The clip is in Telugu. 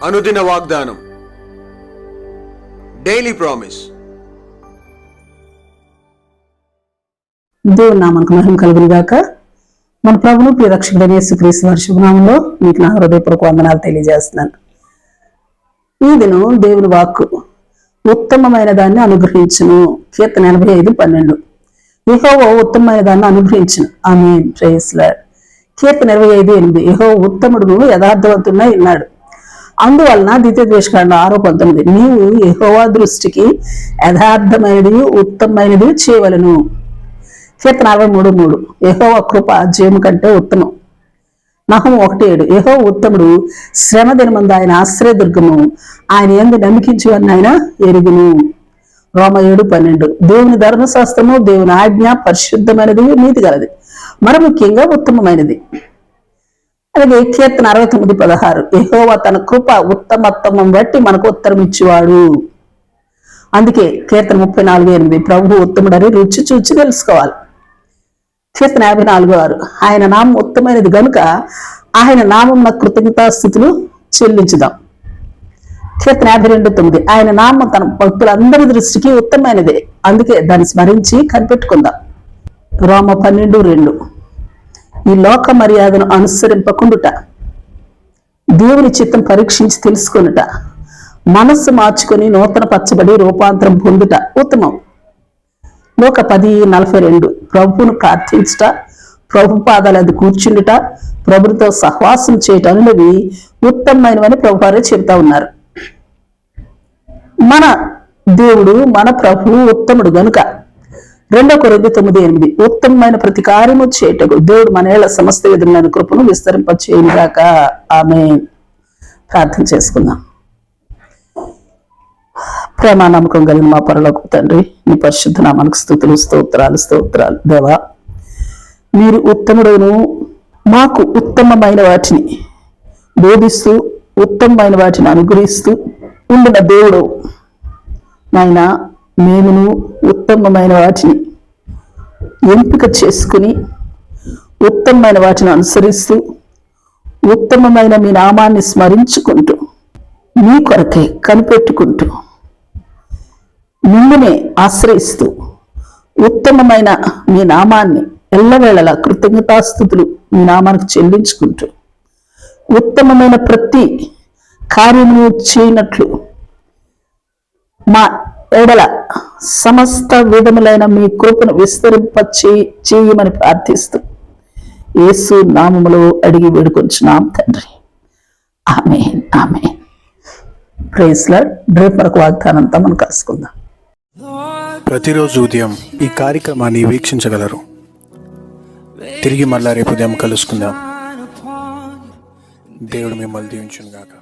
అనుదిన వాగ్దానం, డైలీ ప్రామిస్. దేవుని నామానికి మహిమ కలుగును గాక. మన ప్రభువు ప్రియ రక్షకుడైన యేసుక్రీస్తు వారి శుభనామంలో మీకు నా హృదయపూర్వక వందనాలు తెలియజేస్తున్నాను. ఈ దినం దేవుని వాక్కు ఉత్తమమైన దాన్ని అనుగ్రహించును. కీర్తన 85:12. యెహోవా ఉత్తమమైన దాన్ని అనుగ్రహించును. ఆమేన్. Praise lord. కీర్తన 25:8. యెహోవా ఉత్తముడును యథార్థవంతుడై ఉన్నాడు. అందువలన ద్వితీయోపదేశకాండం 6:19. నీవు యెహోవా దృష్టికి యథార్థమైనది ఉత్తమమైనది చేయవలెను. కీర్తన 63:3. యెహోవా కృప జీవము కంటే ఉత్తమం. నహము 1:7. యెహోవా ఉత్తముడు, శ్రమ దినమందు ఆయన ఆశ్రయదుర్గము, ఆయన యందు నమ్మికించు అని ఆయన ఎరుగును. రోమ 7:12. దేవుని ధర్మశాస్త్రము, దేవుని ఆజ్ఞ పరిశుద్ధమైనది, నీతి గలది, మరి ముఖ్యంగా ఉత్తమమైనది. అలాగే కీర్తన 69:16. యెహోవా తన కృప ఉత్తమత్వం బట్టి మనకు ఉత్తరం ఇచ్చేవాడు. అందుకే కీర్తన 34:8. ప్రభువు ఉత్తముడని రుచి చూచి తెలుసుకోవాలి. కీర్తన 54:6. ఆయన నామం ఉత్తమైనది గనుక ఆయన నామం కృతజ్ఞతాస్థుతులు చెల్లించుదాం. కీర్తన 52:9. ఆయన నామం తన భక్తులందరి దృష్టికి ఉత్తమైనదే, అందుకే దాన్ని స్మరించి కనిపెట్టుకుందాం. రోమ 12:2. ఈ లోక మర్యాదను అనుసరింపకుండుట, దేవుని చిత్తం పరీక్షించి తెలుసుకొనుట, మనస్సు మార్చుకొని నూతన పచ్చబడి రూపాంతరం పొందుట ఉత్తమం. లోక 10:42. ప్రభువును ప్రార్థించుట, ప్రభు పాదాలది కూర్చుండుట, ప్రభుతో సహవాసం చేయటం అనేవి ఉత్తమమైనవని ప్రభువారే చెబుతా ఉన్నారు. మన దేవుడు, మన ప్రభువు ఉత్తముడు గనుక 2 కొరింథీ 9:8. ఉత్తమమైన ప్రతి కార్యము చేయటకు దేవుడు మన ఏళ్ల సమస్త విధములైన కృపను విస్తరింపచేయుగాక. ఆమేన్. ప్రార్థన చేసుకుందాం. ప్రేమ నమ్మకం కలిగిన మా పరలోకపు తండ్రి, నీ పరిశుద్ధ నామానికి స్తుతులు, స్తోత్రాలు. దేవా, మీరు ఉత్తముడును, మాకు ఉత్తమమైన వాటిని బోధిస్తూ ఉత్తమమైన వాటిని అనుగ్రహిస్తూ ఉండిన దేవుడు నాయన, మేమును ఉత్తమమైన వాటిని ఎంపిక చేసుకుని ఉత్తమమైన వాటిని అనుసరిస్తూ ఉత్తమమైన మీ నామాన్ని స్మరించుకుంటూ మీ కొరకే కనిపెట్టుకుంటూ మిమ్మల్ని ఆశ్రయిస్తూ ఉత్తమమైన మీ నామాన్ని ఎల్లవేళలా కృతజ్ఞతాస్థుతులు మీ నామానికి చెల్లించుకుంటూ ఉత్తమమైన ప్రతి కార్యమును చేయనట్లు మా ఎడల సమస్త విధములైన మీ కృపను విస్తరింప చేయమని ప్రార్థిస్తూ యేసు నామములో అడిగి వేడుకొంచున్నాం తండ్రి. ఆమేన్. ఆమేన్. Praise Lord. రేపు మరొక వాగ్దానంతో మనం కలుసుకుందాం. ప్రతిరోజు ఉదయం ఈ కార్యక్రమాన్ని వీక్షించగలరు. తిరిగి మళ్ళా రేపు ఉదయం కలుసుకుందాం. దేవుడు మిమ్మల్ని దీవించును గాక.